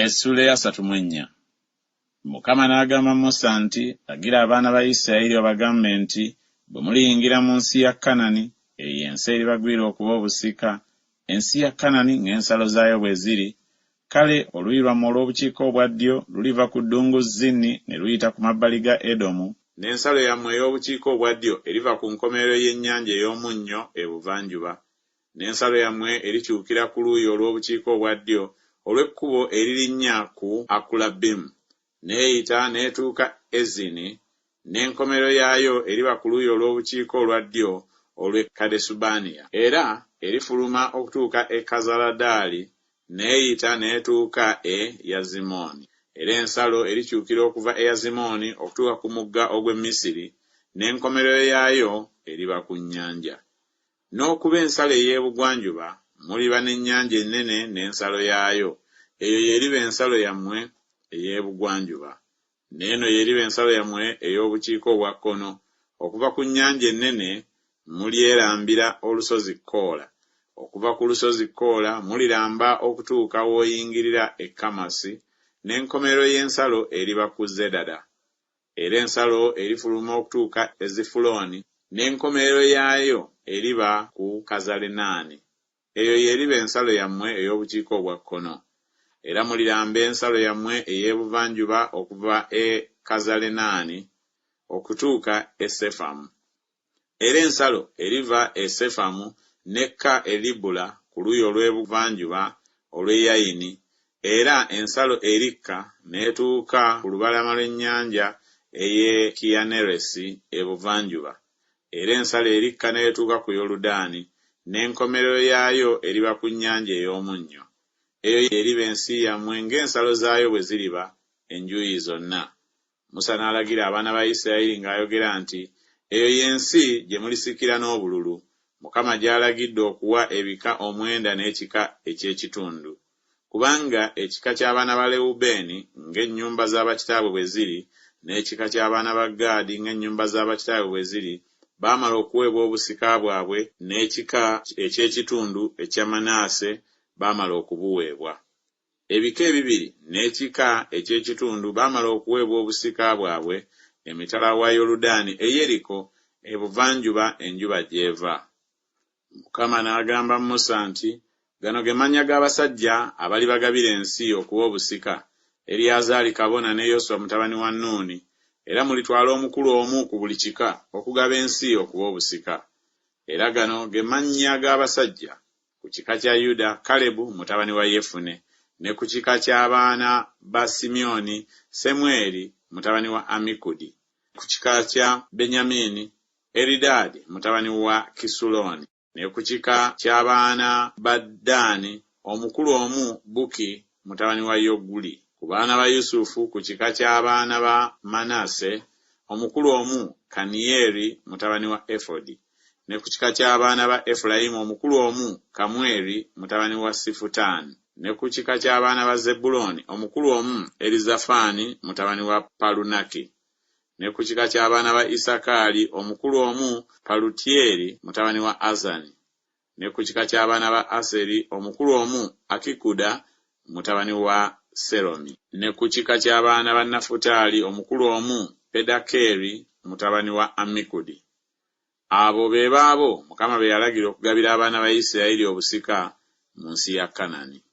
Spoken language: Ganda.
Essula ya 34. Mukama n'agamba Musa nti, lagira abaana ba Isirayiri obagambe nti, bwe muliyingira mu nsi ya Kanani, eyo ensi eribagwira okuba obusika, ensi ya Kanani ng'ensalo zaayo bwe ziri, kale oluuyi lwammwe olw'obukiika obwa ddyo luliva ku ddungu Zini ne luyita ku mabbali ga Edomu, n'ensalo yammwe ey'obukiika obwa ddyo eriva ku nkomerero y'ennyanja ey'omunnyo ebuvanjuba, n'ensalo yammwe erikyukira ku luuyi olw'obukiika obwa ddyo olw'ekkubo eririnnya ku Akulabimu, n'eyita n'etuuka Ezini, n'enkomerero yaayo eriba ku luuyi olw'obukiika olwa ddyo olw'Ekadesubaniya, era erifuluma okutuuka e Kazaladaali, n'eyita n'etuuka e Yazimooni, era ensalo erikyukira okuva e Yazimooni okutuuka ku mugga ogw'e Misiri, n'enkomerero yaayo eriba ku nnyanja. N'okuba ensalo ey'ebugwanjuba muliba n'ennyanja ennene n'ensalo yaayo, eyo yeriba ensalo yammwe ey'ebugwanjuba. N'eno yeriba ensalo yammwe ey'obukiika obwa kkono. Okuva ku nnyanja ennene mulyerambira olusozi Koola. Okuva ku lusozi Koola muliramba okutuuka w'oyingirira e Kamasi, n'enkomerero y'ensalo eriba ku Zedada. Era ensalo erifuluma okutuuka e Zifulooni, n'enkomerero yaayo eriba ku Kazalenaani. Eyo yeriba ensalo yammwe ey'obukiika obwa kkono. Era muliramba ensalo yammwe ey'ebuvanjuba okuva e Kazalenaani okutuuka e Sefamu. Era ensalo eriva e Sefamu n'ekka e Libula ku luuyi olw'ebuvanjuba olw'Eyayini, era ensalo erikka n'etuuka ku lubalama lw'ennyanja ey'e Kiyaneresi ebuvanjuba. Era ensalo erikka n'etuuka ku Yoludaani, n'enkomerero yaayo eriba ku nnyanja ey'omunnyo. Eyo eriba ensi yammwe ng'ensalo zaayo bwe ziriba enjuuyi zonna. Musa n'alagira abaana ba Isirayiri ng'ayogera nti, eyo y'ensi gye mulisikira n'obululu, Mukama gy'alagidde okuwa ebika 9 n'ekika eky'ekitundu. Kubanga ekika ky'abaana ba Lewubeeni ng'ennyumba z'abakitaabwe bwe ziri, n'ekika ky'abaana ba Gaadi ng'ennyumba z'abakitaabwe bwe ziri, baamala okuweebwa obusika bwabwe, n'ekika eky'ekitundu ekya Manaase baamala okubuweebwa. Ebika ebibiri n'ekika eky'ekitundu baamala okuweebwa obusika bwabwe emitala wa Yoludaani e Yeriko ebuvanjuba enjuba gy'eva. Mukama n'agamba Musa nti, gano ge mannya g'abasajja abali bagabira ensi okuba obusika, Eriyazaali kabona ne Yoswa mutabani wa Nuuni, era mulitwala omukulu omu ku buli kika okugaba ensi okuba obusika. Era gano ge mannya g'abasajja ku kika kya Yuda, Kalebu mutabani wa Yefune, ne ku kika ky'abaana ba Simyoni, Semweri mutabani wa Amikudi, ku kika kya Benyamini, Eridaadi mutabani wa Kisulooni, ne ku kika ky'abaana ba Ddaani, omukulu omu Buki mutabani wa Yoguli. Ku baana ba Yusufu, ku kika ky'abaana ba Manase, omukulu omu Kaniyeri mutabani wa Efodi, ne ku kika ky'abaana ba Efulayimu, omukulu omu Kamweri mutabani wa Sifutaani, ne ku kika ky'abaana ba Zebbulooni, omukulu omu Erizafaani mutabani wa Palunaki, ne ku kika ky'abaana ba Isakaali, omukulu omu Palutyeri mutabani wa Azani, ne ku kika ky'abaana ba Aseri, omukulu omu Akikuda mutabani wa Seromi, ne ku kika ky'abaana ba Nafutaali, omukulu omu Pedakeri mutabani wa Amikudi. Abo be baabo Mukama be yalagira okugabira abaana ba Isirayiri obusika mu nsi ya Kanani.